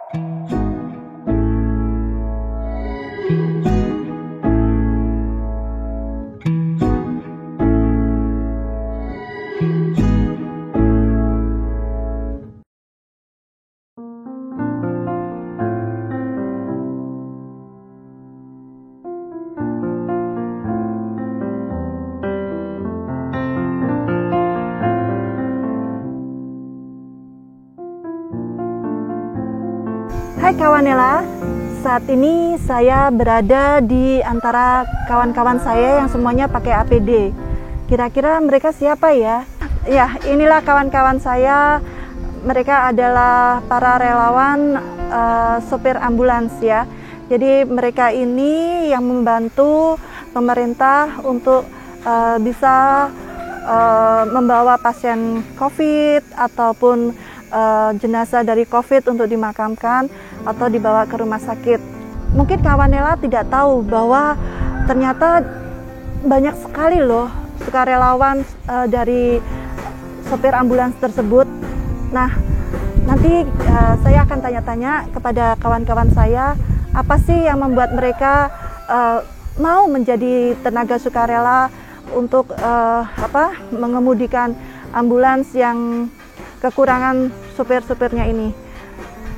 Hai kawanela, saat ini saya berada di antara kawan-kawan saya yang semuanya pakai APD. Kira-kira mereka siapa ya? Ya, inilah kawan-kawan saya. Mereka adalah para relawan sopir ambulans ya. Jadi mereka ini yang membantu pemerintah untuk bisa membawa pasien COVID ataupun jenazah dari COVID untuk dimakamkan atau dibawa ke rumah sakit. Mungkin kawanela tidak tahu bahwa ternyata banyak sekali loh sukarelawan dari sopir ambulans tersebut. Nah, nanti saya akan tanya-tanya kepada kawan-kawan saya, apa sih yang membuat mereka mau menjadi tenaga sukarela untuk mengemudikan ambulans yang kekurangan supir-supirnya ini.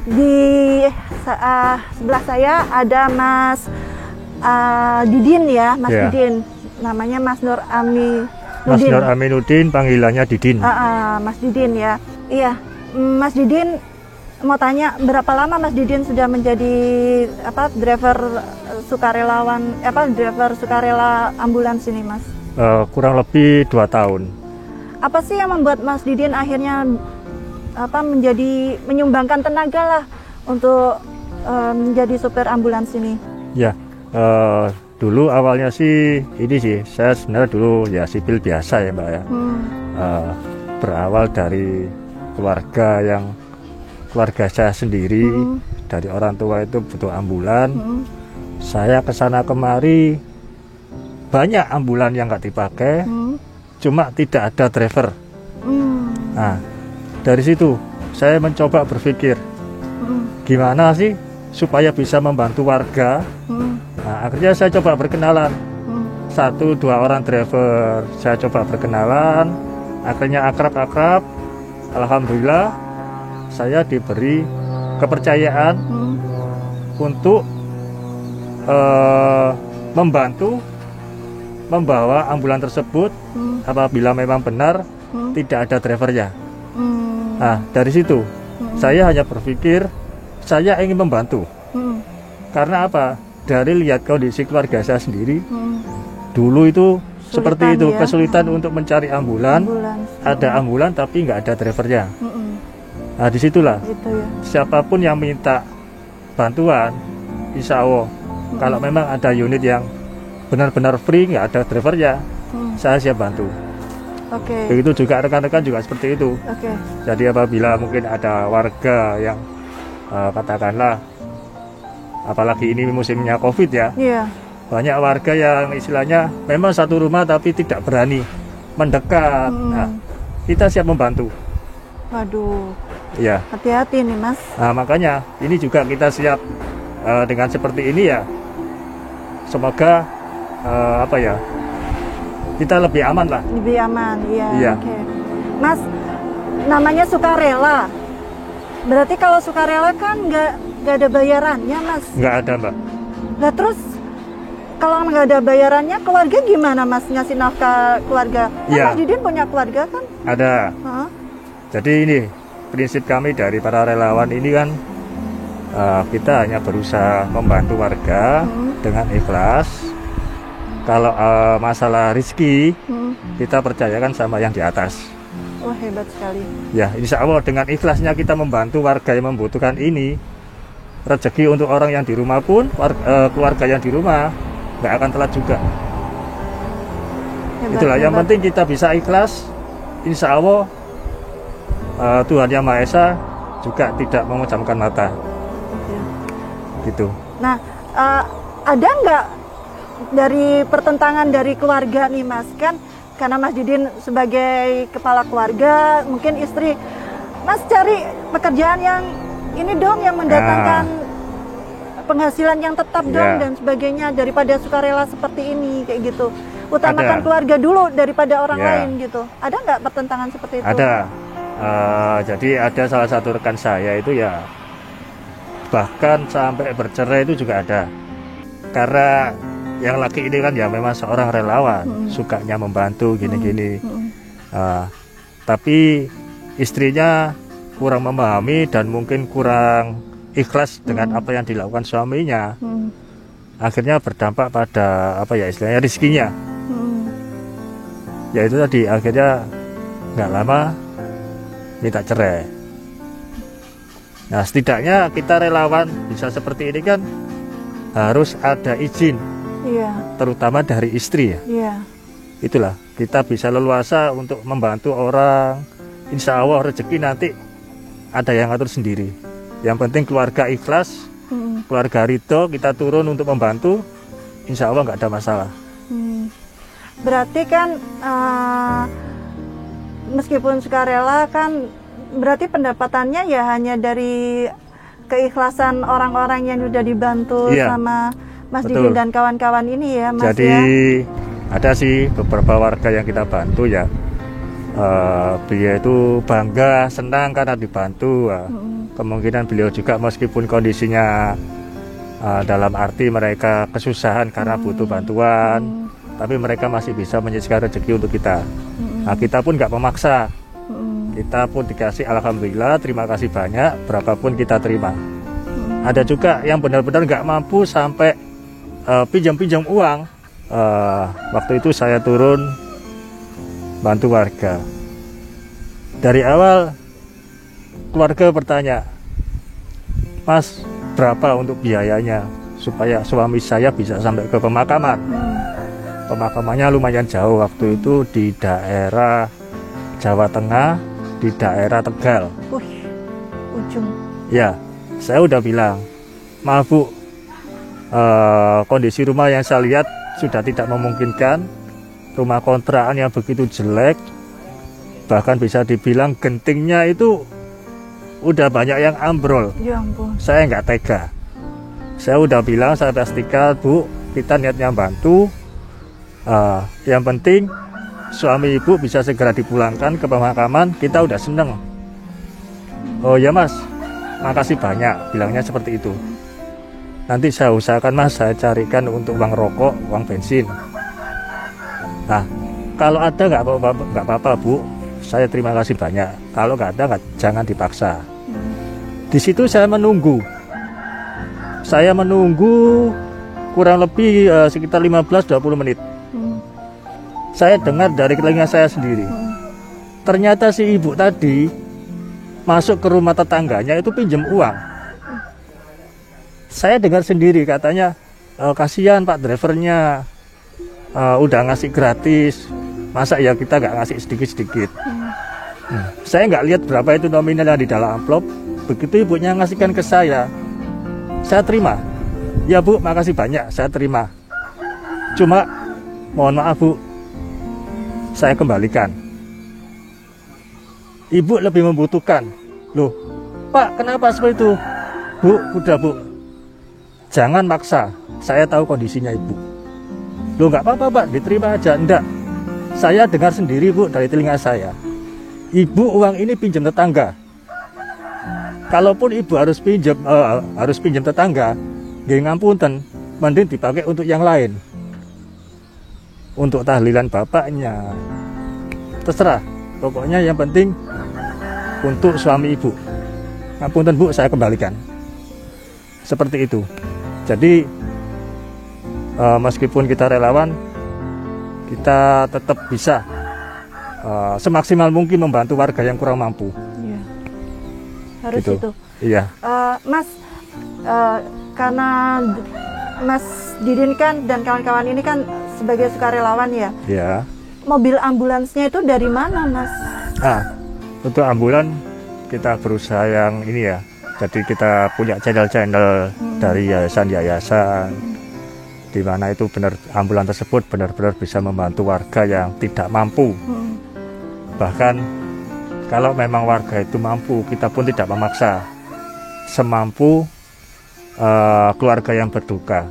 Di sebelah saya ada Mas Didin ya, Mas Didin. Namanya Mas Nur Aminuddin. Mas Nur Aminuddin, panggilannya Didin. Mas Didin ya. Iya, Mas Didin mau tanya, berapa lama Mas Didin sudah menjadi driver sukarelawan, driver sukarela ambulans ini, Mas? Kurang lebih 2 tahun. Apa sih yang membuat Mas Didin akhirnya menyumbangkan tenaga lah untuk menjadi supir ambulans ini? Ya, dulu awalnya sih ini sih, saya sebenarnya dulu ya sipil biasa ya Mbak ya. Berawal dari keluarga saya sendiri, dari orang tua itu butuh ambulan. Saya kesana kemari, banyak ambulan yang nggak dipakai, cuma tidak ada driver. Nah, dari situ saya mencoba berpikir, gimana sih supaya bisa membantu warga. Nah, akhirnya saya coba berkenalan, 1-2 orang driver, saya coba berkenalan, akhirnya akrab-akrab. Alhamdulillah saya diberi kepercayaan untuk membantu membawa ambulan tersebut apabila memang benar tidak ada drivernya. Nah, dari situ saya hanya berpikir saya ingin membantu. Karena apa? Dari lihat kondisi keluarga saya sendiri, dulu itu kesulitan, seperti itu ya? Kesulitan untuk mencari ambulan. Ada ambulan tapi nggak ada drivernya. Nah, disitulah siapapun yang minta bantuan, insya Allah kalau memang ada unit yang benar-benar free, nggak ada drivernya, saya siap bantu. Begitu juga rekan-rekan juga seperti itu. Jadi apabila mungkin ada warga yang katakanlah, apalagi ini musimnya COVID ya, banyak warga yang istilahnya memang satu rumah tapi tidak berani mendekat. Nah, kita siap membantu. Waduh, ya, hati-hati nih Mas. Nah, makanya ini juga kita siap dengan seperti ini ya. Semoga kita lebih aman lah. Lebih aman, iya. Mas, namanya sukarela. Berarti kalau sukarela kan nggak ada bayarannya, Mas? Nggak ada, Mbak. Nah, terus kalau nggak ada bayarannya, keluarga gimana, Mas, ngasih nafkah keluarga? Mas Didin punya keluarga kan? Ada. Jadi ini prinsip kami dari para relawan ini kan, kita hanya berusaha membantu warga dengan ikhlas. Kalau masalah rezeki, kita percayakan sama yang di atas. Wah, hebat sekali. Ya, insya Allah dengan ikhlasnya kita membantu warga yang membutuhkan ini, rezeki untuk orang yang di rumah pun, keluarga yang di rumah nggak akan telat juga. Itulah yang penting, kita bisa ikhlas. Insya Allah Tuhan Yang Maha Esa juga tidak memejamkan mata. Gitu. Nah, ada nggak dari pertentangan dari keluarga nih, Mas? Kan karena Mas Didin sebagai kepala keluarga, mungkin istri Mas cari pekerjaan ini dong yang mendatangkan penghasilan yang tetap dong dan sebagainya, daripada sukarela seperti ini kayak gitu. Utamakan keluarga dulu daripada orang lain gitu. Ada nggak pertentangan seperti itu? Ada. Jadi ada salah satu rekan saya itu ya bahkan sampai bercerai itu juga ada. Karena yang laki ini kan ya memang seorang relawan, sukanya membantu gini-gini. Tapi istrinya kurang memahami dan mungkin kurang ikhlas dengan apa yang dilakukan suaminya. Akhirnya berdampak pada apa ya istilahnya rezekinya. Ya itu tadi, akhirnya nggak lama minta cerai. Nah setidaknya kita relawan bisa seperti ini kan harus ada izin, terutama dari istri ya. Itulah kita bisa leluasa untuk membantu orang. Insya Allah rezeki nanti ada yang ngatur sendiri. Yang penting keluarga ikhlas, keluarga ridho, kita turun untuk membantu. Insya Allah nggak ada masalah. Berarti kan meskipun sukarela kan berarti pendapatannya ya hanya dari keikhlasan orang-orang yang sudah dibantu sama Mas Didin dan kawan-kawan ini ya Mas. Jadi ada sih beberapa warga yang kita bantu ya, beliau itu bangga, senang karena dibantu. Kemungkinan beliau juga meskipun kondisinya dalam arti mereka kesusahan karena butuh bantuan, tapi mereka masih bisa menyisihkan rezeki untuk kita. Nah, kita pun nggak memaksa, kita pun dikasih alhamdulillah, terima kasih banyak, berapapun kita terima. Ada juga yang benar-benar nggak mampu sampai pinjam-pinjam uang. Waktu itu saya turun bantu warga. Dari awal keluarga bertanya, Mas, berapa untuk biayanya supaya suami saya bisa sampai ke pemakaman? Pemakamannya lumayan jauh waktu itu, di daerah Jawa Tengah, di daerah Tegal. Ujung. Ya, saya udah bilang, maaf Bu, kondisi rumah yang saya lihat sudah tidak memungkinkan. Rumah kontrakan yang begitu jelek, bahkan bisa dibilang gentingnya itu udah banyak yang ambrol. Ya ampun. Saya nggak tega. Saya udah bilang, saya pastikan Bu, kita niatnya bantu. Yang penting suami ibu bisa segera dipulangkan ke pemakaman, kita udah seneng. Oh ya Mas, makasih banyak, bilangnya seperti itu. Nanti saya usahakan Mas, saya carikan untuk uang rokok, uang bensin. Nah, kalau ada nggak apa-apa Bu, saya terima kasih banyak. Kalau nggak ada, jangan dipaksa. Di situ saya menunggu. Saya menunggu kurang lebih sekitar 15-20 menit. Saya dengar dari telinga saya sendiri. Ternyata si ibu tadi masuk ke rumah tetangganya itu pinjam uang. Saya dengar sendiri katanya, kasihan Pak drivernya, udah ngasih gratis, masa ya kita nggak ngasih sedikit-sedikit. Saya nggak lihat berapa itu nominalnya di dalam amplop. Begitu ibunya ngasihkan ke saya terima. Ya Bu, makasih banyak, saya terima. Cuma mohon maaf Bu, saya kembalikan. Ibu lebih membutuhkan. Loh Pak, kenapa seperti itu? Bu, udah Bu, jangan maksa. Saya tahu kondisinya ibu. Loh nggak apa-apa Pak, diterima aja. Enggak, saya dengar sendiri Bu dari telinga saya, ibu uang ini pinjam tetangga. Kalaupun ibu harus pinjam tetangga, nggih ngapunten, mending dipakai untuk yang lain. Untuk tahlilan bapaknya, terserah. Pokoknya yang penting untuk suami ibu. Ngapunten Bu, saya kembalikan. Seperti itu. Jadi meskipun kita relawan, kita tetap bisa semaksimal mungkin membantu warga yang kurang mampu. Iya. Harus gitu. itu. Iya. Mas, karena Mas Didin kan dan kawan-kawan ini kan sebagai sukarelawan ya. Iya. Mobil ambulansnya itu dari mana Mas? Untuk ambulan kita berusaha yang ini ya. Jadi kita punya channel-channel dari yayasan-yayasan, di mana itu benar ambulan tersebut benar-benar bisa membantu warga yang tidak mampu. Bahkan kalau memang warga itu mampu, kita pun tidak memaksa. semampu keluarga yang berduka.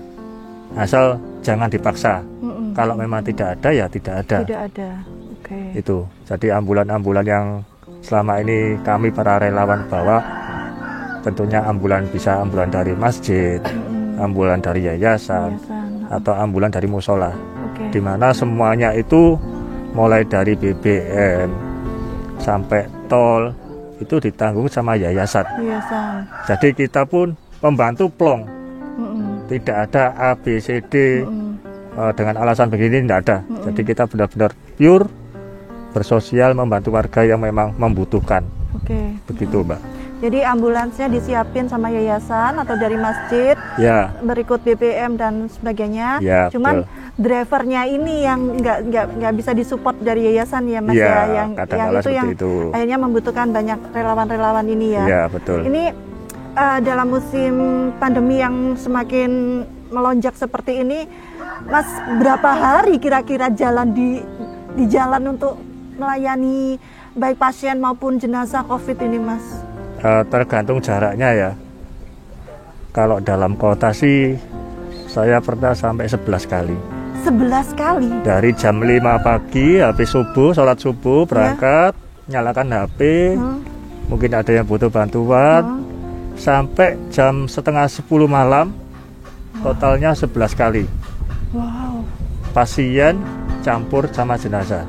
Asal jangan dipaksa. Kalau memang tidak ada ya tidak ada. Tidak ada. Oke. Itu. Jadi ambulan-ambulan yang selama ini kami para relawan bawa, tentunya ambulan bisa ambulan dari masjid, ambulan dari yayasan, atau ambulan dari musola. Di mana semuanya itu mulai dari BBM sampai tol itu ditanggung sama yayasan. Jadi kita pun membantu plong. Tidak ada ABCD dengan alasan begini, tidak ada. Jadi kita benar-benar pure bersosial, membantu warga yang memang membutuhkan. Begitu, Mbak. Jadi ambulansnya disiapin sama yayasan atau dari masjid, berikut BBM dan sebagainya. Cuman drivernya ini yang nggak bisa disupport dari yayasan ya, Mas ya. Yang itu akhirnya membutuhkan banyak relawan-relawan ini ya. Iya, betul. Ini dalam musim pandemi yang semakin melonjak seperti ini, Mas, berapa hari kira-kira jalan di jalan untuk melayani baik pasien maupun jenazah COVID ini, Mas? Tergantung jaraknya ya. Kalau dalam kota sih saya pernah sampai 11 kali. 11 kali? Dari jam 5 pagi habis subuh, sholat subuh, berangkat, nyalakan HP, mungkin ada yang butuh bantuan, sampai jam setengah 10 malam, totalnya 11 kali. Pasien campur sama jenazah.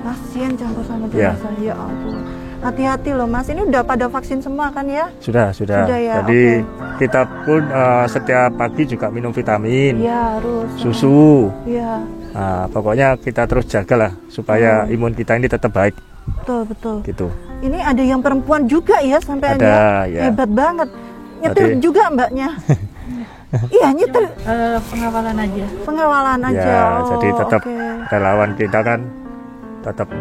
Pasien campur sama jenazah, ya ampun. Hati-hati loh, Mas, ini udah pada vaksin semua kan ya? Sudah ya. Jadi kita pun setiap pagi juga minum vitamin, harus. Susu. Nah, pokoknya kita terus jagalah supaya imun kita ini tetap baik. Betul. Gitu. Ini ada yang perempuan juga ya sampai ada, ya. Hebat banget. Nyetir juga mbaknya. Iya, nyetir. Pengawalan aja. Pengawalan aja. Ya, jadi tetap relawan kita kan tetap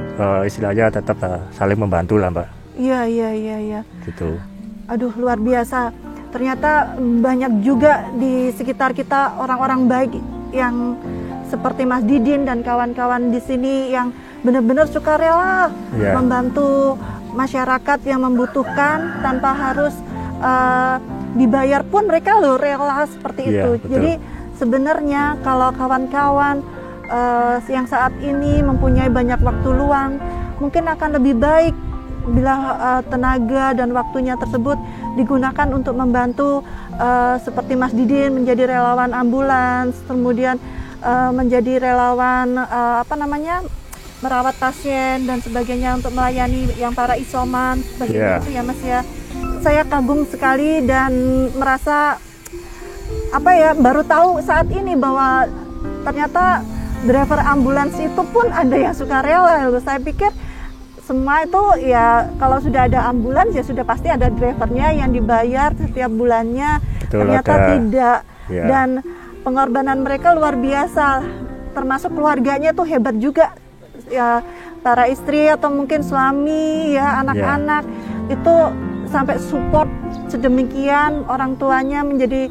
istilahnya tetap saling membantu lah, Mbak. Iya. Gitu. Aduh, luar biasa. Ternyata banyak juga di sekitar kita orang-orang baik yang seperti Mas Didin dan kawan-kawan di sini yang benar-benar sukarela membantu masyarakat yang membutuhkan tanpa harus dibayar pun mereka loh rela seperti itu. Betul. Jadi sebenarnya kalau kawan-kawan yang saat ini mempunyai banyak waktu luang, mungkin akan lebih baik bila tenaga dan waktunya tersebut digunakan untuk membantu seperti Mas Didin menjadi relawan ambulans, kemudian menjadi relawan merawat pasien dan sebagainya untuk melayani yang para isoman seperti itu ya, Mas ya. Saya kagum sekali dan merasa baru tahu saat ini bahwa ternyata driver ambulans itu pun ada yang sukarela. Saya pikir semua itu ya kalau sudah ada ambulans ya sudah pasti ada drivernya yang dibayar setiap bulannya. Ternyata tidak. Dan pengorbanan mereka luar biasa, termasuk keluarganya tuh hebat juga ya, para istri atau mungkin suami ya, anak-anak itu sampai support sedemikian, orang tuanya menjadi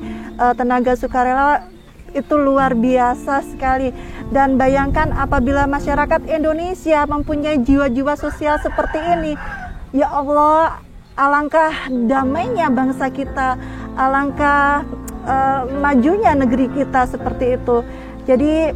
tenaga sukarela, itu luar biasa sekali. Dan bayangkan apabila masyarakat Indonesia mempunyai jiwa-jiwa sosial seperti ini, ya Allah, alangkah damainya bangsa kita, alangkah majunya negeri kita seperti itu. Jadi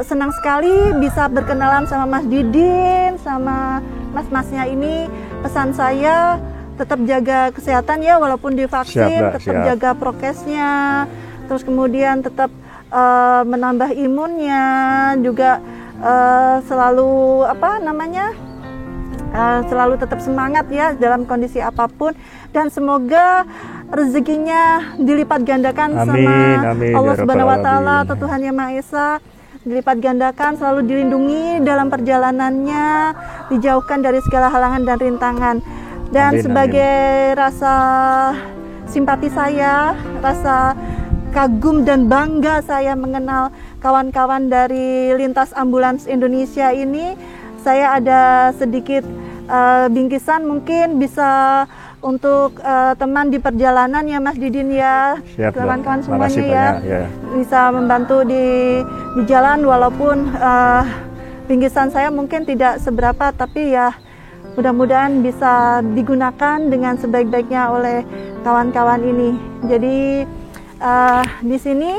senang sekali bisa berkenalan sama Mas Didin, sama mas-masnya ini. Pesan saya tetap jaga kesehatan ya, walaupun divaksin, tetap jaga prokesnya, terus kemudian tetap menambah imunnya, juga selalu selalu tetap semangat ya dalam kondisi apapun, dan semoga rezekinya dilipat gandakan sama Allah Subhanahu wa Ta'ala atau Tuhan Yang Maha Esa, dilipat gandakan, selalu dilindungi dalam perjalanannya, dijauhkan dari segala halangan dan rintangan. Dan sebagai rasa simpati saya, rasa kagum dan bangga saya mengenal kawan-kawan dari Lintas Ambulans Indonesia ini, saya ada sedikit bingkisan mungkin bisa untuk teman di perjalanan ya Mas Didin ya, kawan-kawan semuanya ya, bisa membantu di jalan, walaupun bingkisan saya mungkin tidak seberapa, tapi ya mudah-mudahan bisa digunakan dengan sebaik-baiknya oleh kawan-kawan ini. Jadi di sini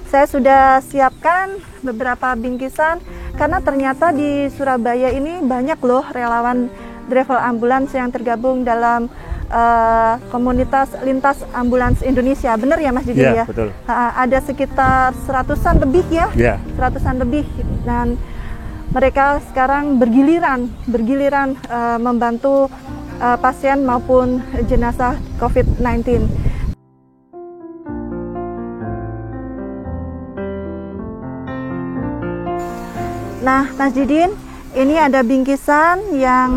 saya sudah siapkan beberapa bingkisan karena ternyata di Surabaya ini banyak loh relawan driver ambulans yang tergabung dalam komunitas lintas ambulans Indonesia. Benar ya Mas Didi ya? Betul. Ada sekitar 100-an lebih ya? 100-an lebih, dan mereka sekarang bergiliran membantu pasien maupun jenazah COVID-19. Nah, Mas Didin, ini ada bingkisan yang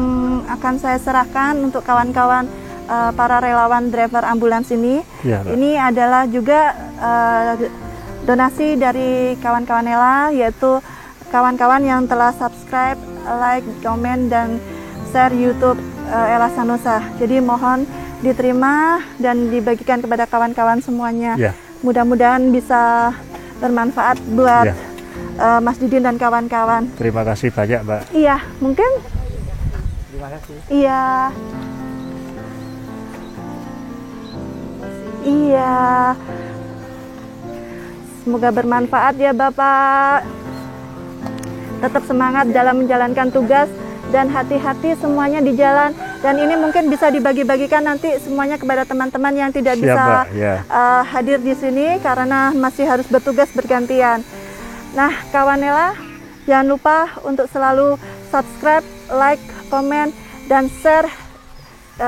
akan saya serahkan untuk kawan-kawan para relawan driver ambulans ini. Ini adalah juga donasi dari kawan-kawan Ella, yaitu kawan-kawan yang telah subscribe, like, komen, dan share YouTube Ella Sanosa. Jadi mohon diterima dan dibagikan kepada kawan-kawan semuanya. Mudah-mudahan bisa bermanfaat buat Mas Didin dan kawan-kawan. Terima kasih banyak, Mbak. Iya, mungkin. Terima kasih. Iya. Iya. Semoga bermanfaat ya Bapak. Tetap semangat dalam menjalankan tugas dan hati-hati semuanya di jalan. Dan ini mungkin bisa dibagi-bagikan nanti semuanya kepada teman-teman yang tidak bisa hadir di sini karena masih harus bertugas bergantian. Nah, kawan Ella, jangan lupa untuk selalu subscribe, like, komen, dan share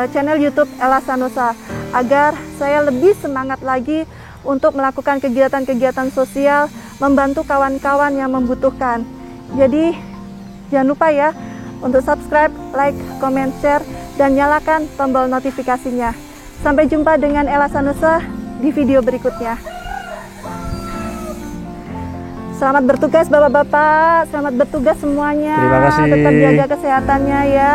channel YouTube Ella Sanosa agar saya lebih semangat lagi untuk melakukan kegiatan-kegiatan sosial, membantu kawan-kawan yang membutuhkan. Jadi, jangan lupa ya untuk subscribe, like, komen, share, dan nyalakan tombol notifikasinya. Sampai jumpa dengan Ella Sanosa di video berikutnya. Selamat bertugas Bapak-Bapak, selamat bertugas semuanya. Terima kasih. Tetap jaga kesehatannya ya.